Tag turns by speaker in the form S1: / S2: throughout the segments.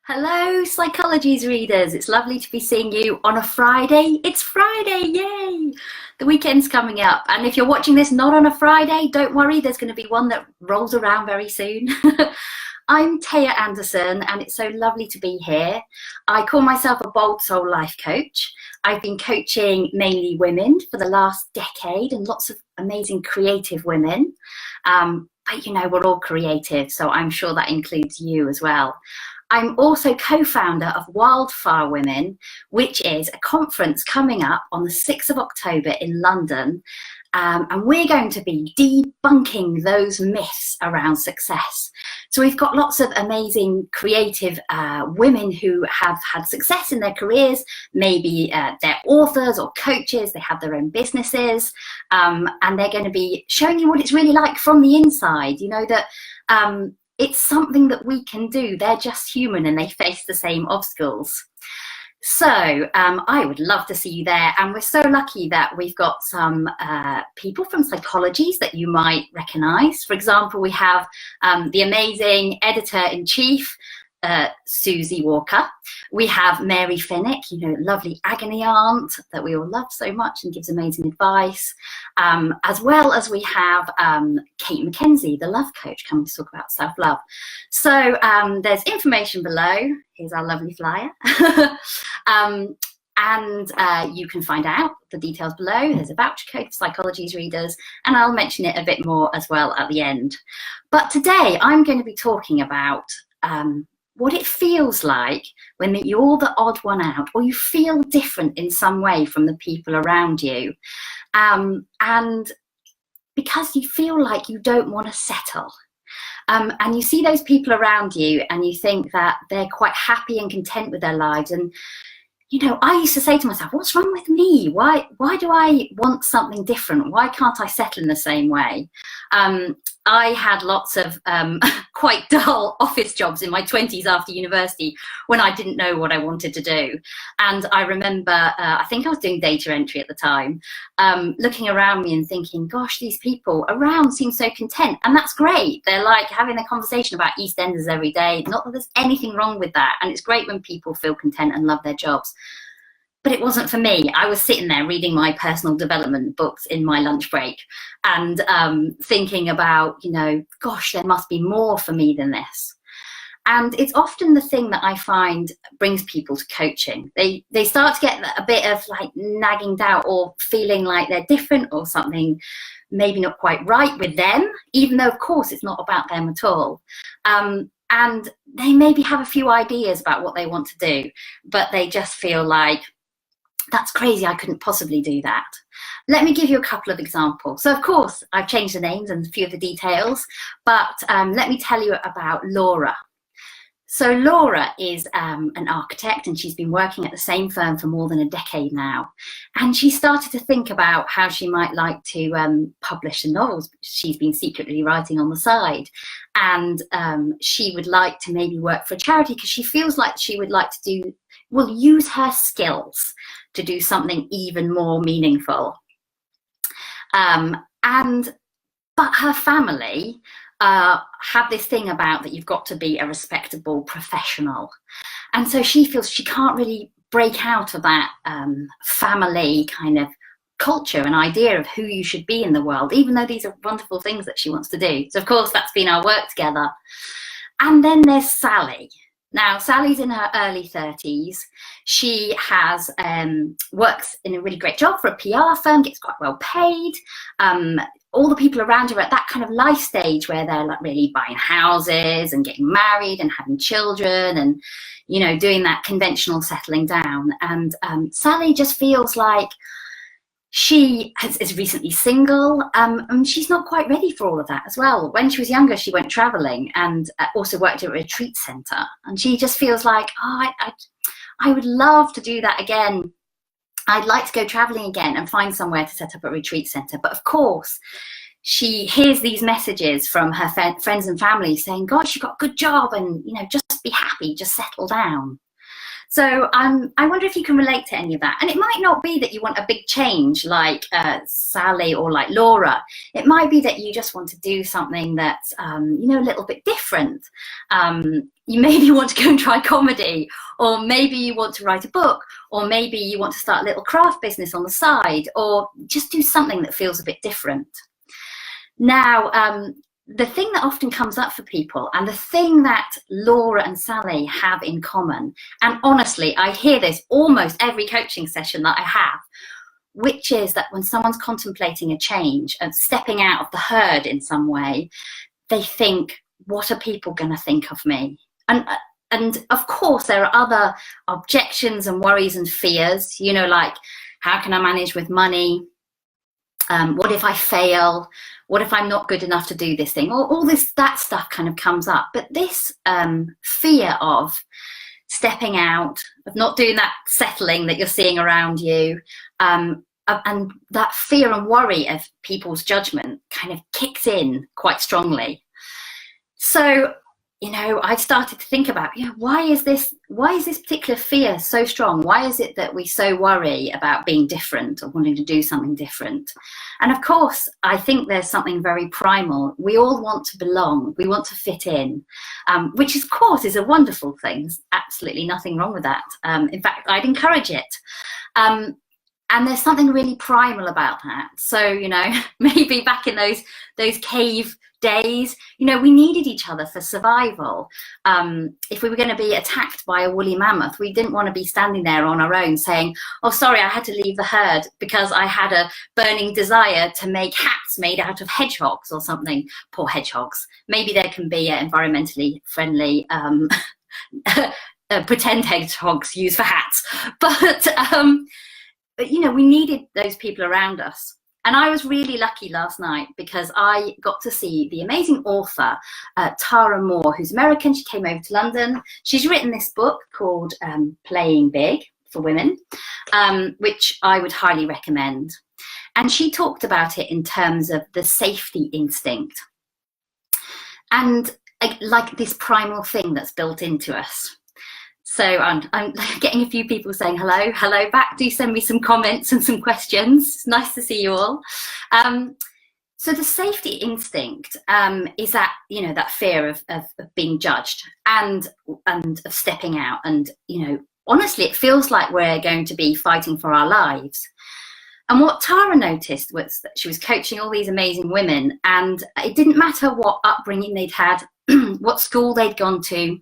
S1: Hello, Psychologies readers. It's lovely to be seeing you on a Friday. It's Friday, yay! The weekend's coming up. And if you're watching this not on a Friday, don't worry, there's going to be one that rolls around very soon. I'm Thea Anderson, and it's so lovely to be here. I call myself a bold soul life coach. I've been coaching mainly women for the last decade and lots of amazing creative women. But you know, we're all creative, so I'm sure that includes you as well. I'm also co-founder of Wildfire Women, which is a conference coming up on the 6th of October in London. And we're going to be debunking those myths around success. So we've got lots of amazing creative women who have had success in their careers. Maybe they're authors or coaches, they have their own businesses, and they're going to be showing you what it's really like from the inside. You know, that it's something that we can do. They're just human and they face the same obstacles. So I would love to see you there. And we're so lucky that we've got some people from Psychologies that you might recognize. For example, we have the amazing editor-in-chief, Susie Walker. We have Mary Finnick, you know, lovely agony aunt that we all love so much and gives amazing advice, as well as we have Kate McKenzie, the love coach, coming to talk about self-love. So there's information below. Here's our lovely flyer. And you can find out the details below. There's a voucher code for Psychologies readers, and I'll mention it a bit more as well at the end. But today I'm going to be talking about what it feels like when you're the odd one out, or you feel different in some way from the people around you. And because you feel like you don't want to settle. And you see those people around you and you think that they're quite happy and content with their lives. And, you know, I used to say to myself, what's wrong with me? Why do I want something different? Why can't I settle in the same way? I had lots of quite dull office jobs in my 20s after university when I didn't know what I wanted to do. And I remember, I think I was doing data entry at the time, looking around me and thinking, gosh, these people around seem so content. And that's great. They're like having a conversation about EastEnders every day. Not that there's anything wrong with that. And it's great when people feel content and love their jobs. But it wasn't for me. I was sitting there reading my personal development books in my lunch break and thinking about, you know, gosh, there must be more for me than this. And it's often the thing that I find brings people to coaching. They start to get a bit of like nagging doubt or feeling like they're different or something maybe not quite right with them, even though, of course, it's not about them at all. And they maybe have a few ideas about what they want to do, but they just feel like, that's crazy, I couldn't possibly do that. Let me give you a couple of examples. So of course, I've changed the names and a few of the details, but let me tell you about Laura. So Laura is an architect and she's been working at the same firm for more than a decade now. And she started to think about how she might like to publish the novels she's been secretly writing on the side. And she would like to maybe work for a charity because she feels like she would like to use her skills to do something even more meaningful. But her family have this thing about that you've got to be a respectable professional. And so she feels she can't really break out of that family kind of culture and idea of who you should be in the world, even though these are wonderful things that she wants to do. So of course, that's been our work together. And then there's Sally. Now, Sally's in her early 30s. She has works in a really great job for a PR firm, gets quite well paid. All the people around her are at that kind of life stage where they're like really buying houses and getting married and having children and, you know, doing that conventional settling down. And Sally just feels like she is recently single, and she's not quite ready for all of that as well. When she was younger, she went traveling and also worked at a retreat center. And she just feels like, oh, I would love to do that again. I'd like to go traveling again and find somewhere to set up a retreat center. But of course, she hears these messages from her friends and family saying, gosh, you've got a good job and, you know, just be happy, just settle down. So I wonder if you can relate to any of that. And it might not be that you want a big change like Sally or like Laura. It might be that you just want to do something that's, you know, a little bit different. You maybe want to go and try comedy, or maybe you want to write a book, or maybe you want to start a little craft business on the side, or just do something that feels a bit different. Now, the thing that often comes up for people, and the thing that Laura and Sally have in common, and honestly, I hear this almost every coaching session that I have, which is that when someone's contemplating a change and stepping out of the herd in some way, they think, what are people going to think of me? And of course, there are other objections and worries and fears, you know, like, how can I manage with money? What if I fail? What if I'm not good enough to do this thing? All that stuff kind of comes up. But this fear of stepping out, of not doing that settling that you're seeing around you, and that fear and worry of people's judgment kind of kicks in quite strongly. So, you know, I started to think about, you know, why is this particular fear so strong? Why is it that we so worry about being different or wanting to do something different? And of course, I think there's something very primal. We all want to belong. We want to fit in, which of course is a wonderful thing. There's absolutely nothing wrong with that. In fact, I'd encourage it. And there's something really primal about that. So, you know, maybe back in those cave days, you know, we needed each other for survival. If we were going to be attacked by a woolly mammoth, we didn't want to be standing there on our own saying, oh, sorry, I had to leave the herd because I had a burning desire to make hats made out of hedgehogs or something. Poor hedgehogs. Maybe there can be environmentally friendly pretend hedgehogs used for hats. But you know, we needed those people around us. And I was really lucky last night because I got to see the amazing author, Tara Moore, who's American. She came over to London. She's written this book called Playing Big for Women, which I would highly recommend. And she talked about it in terms of the safety instinct and like this primal thing that's built into us. So I'm getting a few people saying hello back. Do send me some comments and some questions. It's nice to see you all. So the safety instinct is that, you know, that fear of being judged and of stepping out. And, you know, honestly, it feels like we're going to be fighting for our lives. And what Tara noticed was that she was coaching all these amazing women, and it didn't matter what upbringing they'd had, what school they'd gone to,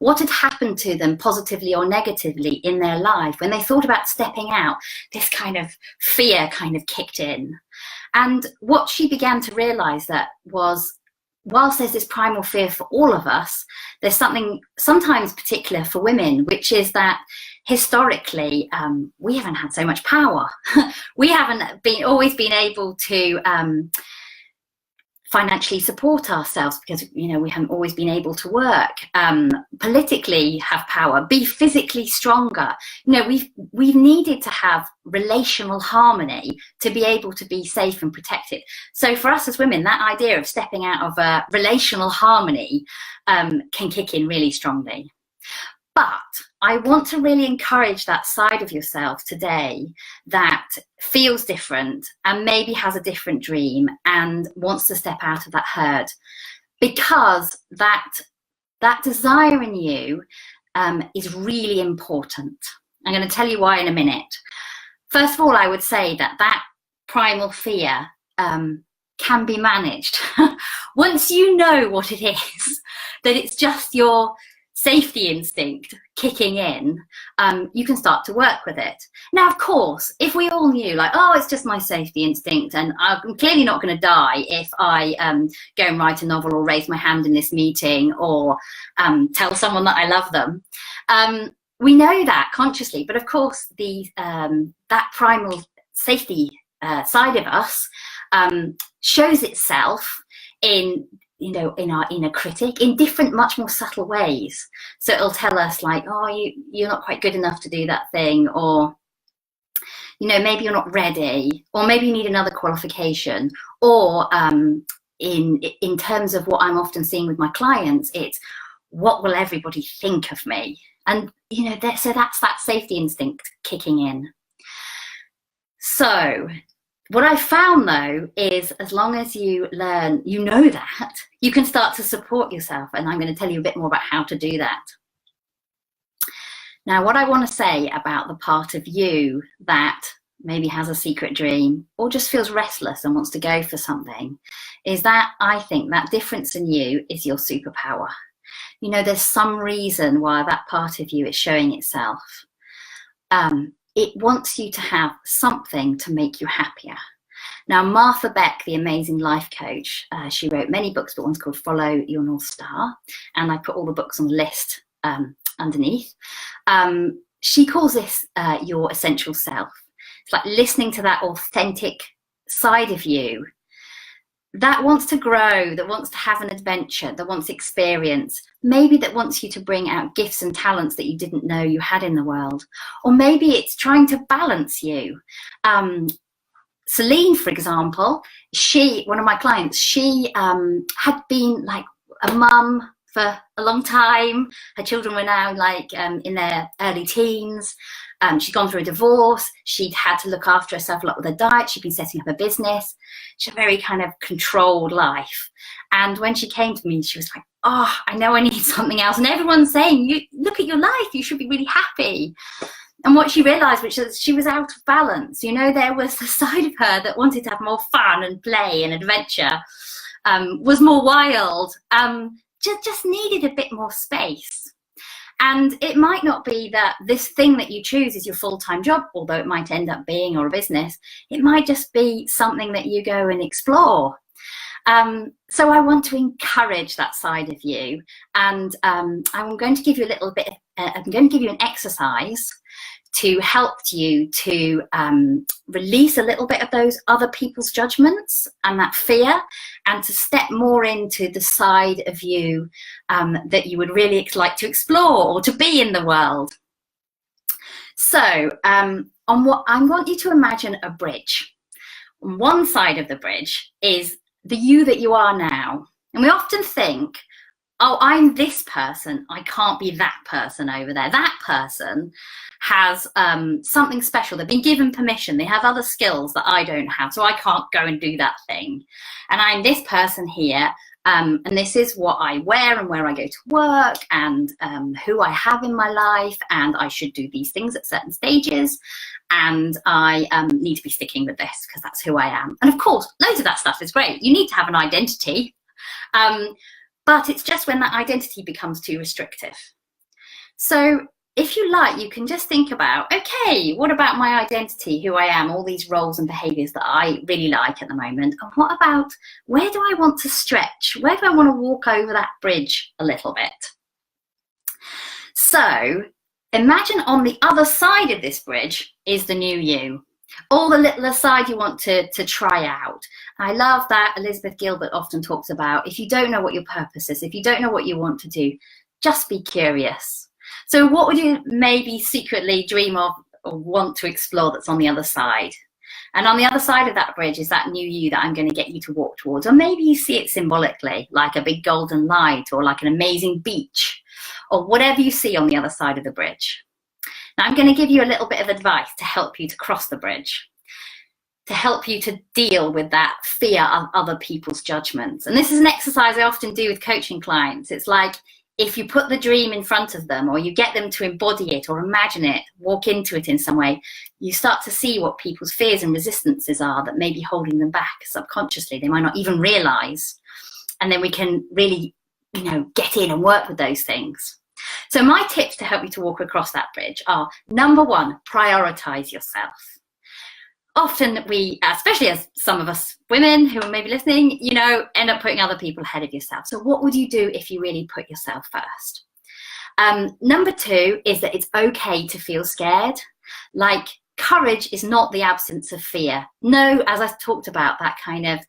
S1: what had happened to them positively or negatively in their life. When they thought about stepping out, this kind of fear kind of kicked in. And what she began to realize that was, whilst there's this primal fear for all of us, there's something sometimes particular for women, which is that historically we haven't had so much power. We haven't always been able to financially support ourselves because, you know, we haven't always been able to work, politically have power, be physically stronger. You know, we've needed to have relational harmony to be able to be safe and protected. So for us as women, that idea of stepping out of relational harmony can kick in really strongly. But I want to really encourage that side of yourself today that feels different and maybe has a different dream and wants to step out of that herd, because that desire in you is really important. I'm going to tell you why in a minute. First of all, I would say that primal fear can be managed. Once you know what it is, that it's just your safety instinct kicking in, you can start to work with it. Now, of course, if we all knew, like, oh, it's just my safety instinct and I'm clearly not going to die if I go and write a novel or raise my hand in this meeting or tell someone that I love them, we know that consciously. But of course, that primal safety side of us shows itself in, you know, in our inner critic in different, much more subtle ways. So it'll tell us like, oh, you're not quite good enough to do that thing, or, you know, maybe you're not ready, or maybe you need another qualification, or in terms of what I'm often seeing with my clients, it's what will everybody think of me? And, you know, so that's that safety instinct kicking in. So what I found, though, is as long as you learn, you know that, you can start to support yourself. And I'm going to tell you a bit more about how to do that. Now, what I want to say about the part of you that maybe has a secret dream or just feels restless and wants to go for something is that I think that difference in you is your superpower. You know, there's some reason why that part of you is showing itself. It wants you to have something to make you happier. Now, Martha Beck, the amazing life coach, she wrote many books, but one's called Follow Your North Star. And I put all the books on the list underneath. She calls this your essential self. It's like listening to that authentic side of you that wants to grow, that wants to have an adventure, that wants experience, maybe that wants you to bring out gifts and talents that you didn't know you had in the world. Or maybe it's trying to balance you. Celine, for example, one of my clients, she had been like a mum for a long time. Her children were now like in their early teens. She'd gone through a divorce. She'd had to look after herself a lot with her diet. She'd been setting up a business. She had a very kind of controlled life. And when she came to me, she was like, oh, I know I need something else. And everyone's saying, you look at your life, you should be really happy. And what she realized, which is she was out of balance. You know, there was the side of her that wanted to have more fun and play and adventure, was more wild, just needed a bit more space. And it might not be that this thing that you choose is your full-time job, although it might end up being, or a business. It might just be something that you go and explore. So I want to encourage that side of you. And I'm going to give you a little bit, I'm going to give you an exercise to help you to release a little bit of those other people's judgments and that fear, and to step more into the side of you that you would really like to explore or to be in the world. So I want you to imagine a bridge. On one side of the bridge is the you that you are now. And we often think, oh, I'm this person, I can't be that person over there. That person has something special. They've been given permission. They have other skills that I don't have, so I can't go and do that thing. And I'm this person here, and this is what I wear and where I go to work and who I have in my life, and I should do these things at certain stages, and I need to be sticking with this because that's who I am. And of course, loads of that stuff is great. You need to have an identity. But it's just when that identity becomes too restrictive. So if you like, you can just think about, okay, what about my identity, who I am, all these roles and behaviors that I really like at the moment? And what about, where do I want to stretch? Where do I want to walk over that bridge a little bit? So imagine on the other side of this bridge is the new you. All the little aside you want to try out. I love that Elizabeth Gilbert often talks about, if you don't know what your purpose is, if you don't know what you want to do, just be curious. So what would you maybe secretly dream of or want to explore that's on the other side? And on the other side of that bridge is that new you that I'm going to get you to walk towards. Or maybe you see it symbolically, like a big golden light or like an amazing beach or whatever you see on the other side of the bridge. Now, I'm going to give you a little bit of advice to help you to cross the bridge, to help you to deal with that fear of other people's judgments. And this is an exercise I often do with coaching clients. It's like if you put the dream in front of them, or you get them to embody it or imagine it, walk into it in some way, you start to see what people's fears and resistances are that may be holding them back subconsciously. They might not even realize. And then we can really, get in and work with those things. So my tips to help you to walk across that bridge are, number one, prioritize yourself. Often we, especially as some of us women who are maybe listening, end up putting other people ahead of yourself. So what would you do if you really put yourself first? Number two is that it's okay to feel scared. Like, courage is not the absence of fear. No, as I talked about, that kind of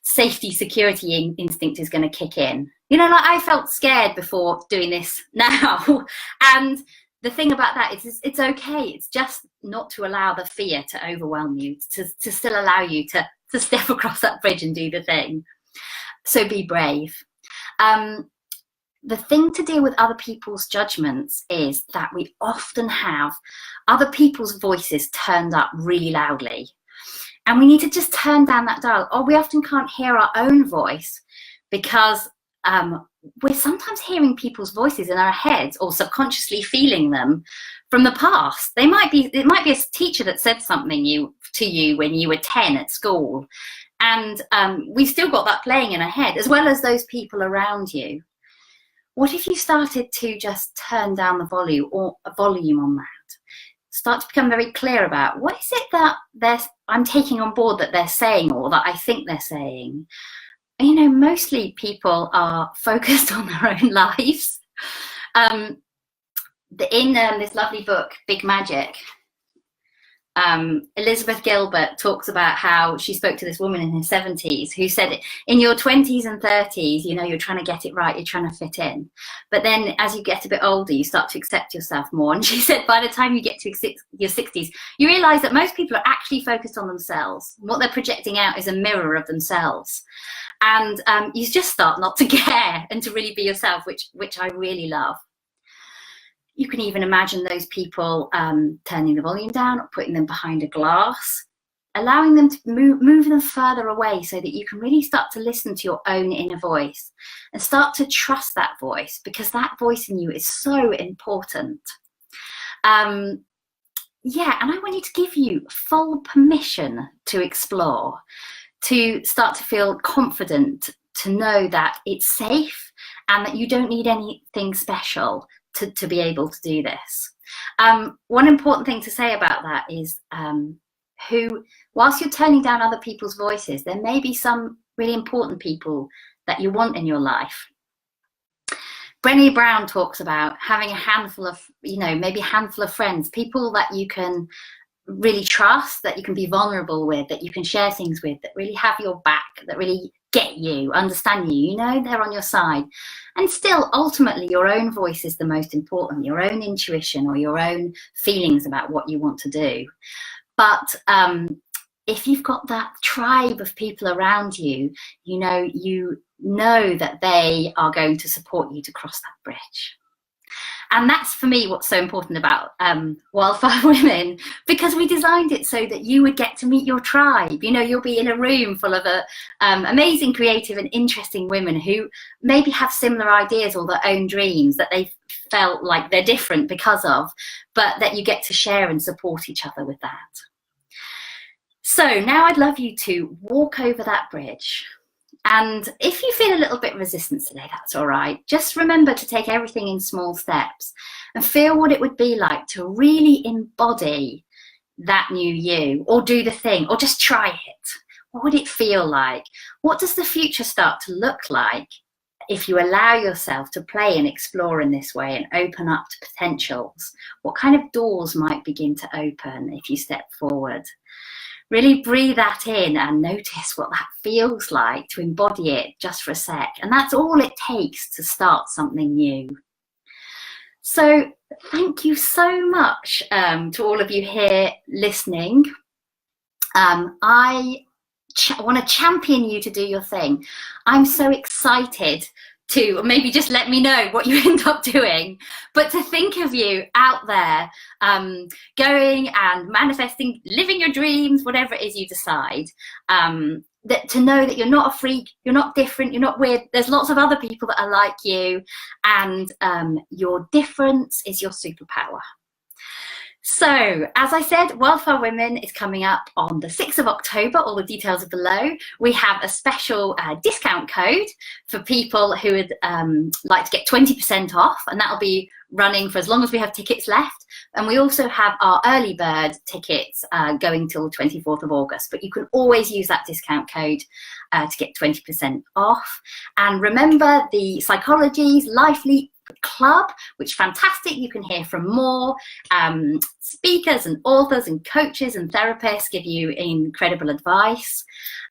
S1: safety, security instinct is going to kick in. Like I felt scared before doing this now. And the thing about that is it's okay. It's just not to allow the fear to overwhelm you, to still allow you to step across that bridge and do the thing. So be brave. the thing to deal with other people's judgments is that we often have other people's voices turned up really loudly. And we need to just turn down that dial. Or we often can't hear our own voice because we're sometimes hearing people's voices in our heads or subconsciously feeling them from the past. It might be a teacher that said something to you when you were 10 at school. And we've still got that playing in our head, as well as those people around you. What if you started to just turn down the volume on that? Start to become very clear about what is it that I'm taking on board that they're saying or that I think they're saying. You know, mostly people are focused on their own lives. In this lovely book, Big Magic, Elizabeth Gilbert talks about how she spoke to this woman in her 70s who said, in your 20s and 30s, you know, you're trying to get it right, you're trying to fit in. But then as you get a bit older, you start to accept yourself more. And she said, by the time you get to your 60s, you realize that most people are actually focused on themselves. What they're projecting out is a mirror of themselves. And you just start not to care and to really be yourself, which I really love. You can even imagine those people turning the volume down or putting them behind a glass, allowing them to move them further away so that you can really start to listen to your own inner voice and start to trust that voice, because that voice in you is so important. And I want you to give you full permission to explore, to start to feel confident, to know that it's safe and that you don't need anything special to be able to do this. One important thing to say about that is whilst you're turning down other people's voices, there may be some really important people that you want in your life. Brené Brown talks about having a handful of, maybe a handful of friends, people that you can really trust, that you can be vulnerable with, that you can share things with, that really have your back, that really get you, understand you, they're on your side. And still, ultimately, your own voice is the most important, your own intuition or your own feelings about what you want to do. But if you've got that tribe of people around you, you know that they are going to support you to cross that bridge. And that's, for me, what's so important about Wildfire Women, because we designed it so that you would get to meet your tribe. You'll be in a room full of amazing, creative and interesting women who maybe have similar ideas or their own dreams that they felt like they're different because of, but that you get to share and support each other with that. So now I'd love you to walk over that bridge. And if you feel a little bit resistant today, that's all right. Just remember to take everything in small steps and feel what it would be like to really embody that new you, or do the thing, or just try it. What would it feel like? What does the future start to look like if you allow yourself to play and explore in this way and open up to potentials? What kind of doors might begin to open if you step forward? Really breathe that in and notice what that feels like to embody it just for a sec. And that's all it takes to start something new. So thank you so much to all of you here listening. I want to champion you to do your thing. I'm so excited to maybe just let me know what you end up doing, but to think of you out there going and manifesting, living your dreams, whatever it is you decide, that to know that you're not a freak, you're not different, you're not weird. There's lots of other people that are like you, and your difference is your superpower. So, as I said, Wildfire Women is coming up on the 6th of October. All the details are below. We have a special discount code for people who would like to get 20% off, and that'll be running for as long as we have tickets left. And we also have our early bird tickets going till the 24th of August, but you can always use that discount code to get 20% off. And remember, the Psychologies Life Leap Club, which is fantastic. You can hear from more speakers and authors and coaches and therapists, give you incredible advice.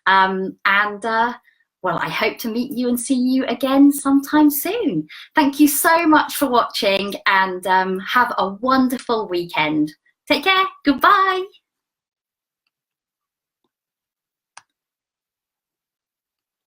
S1: Well, I hope to meet you and see you again sometime soon. Thank you so much for watching, and have a wonderful weekend. Take care. Goodbye.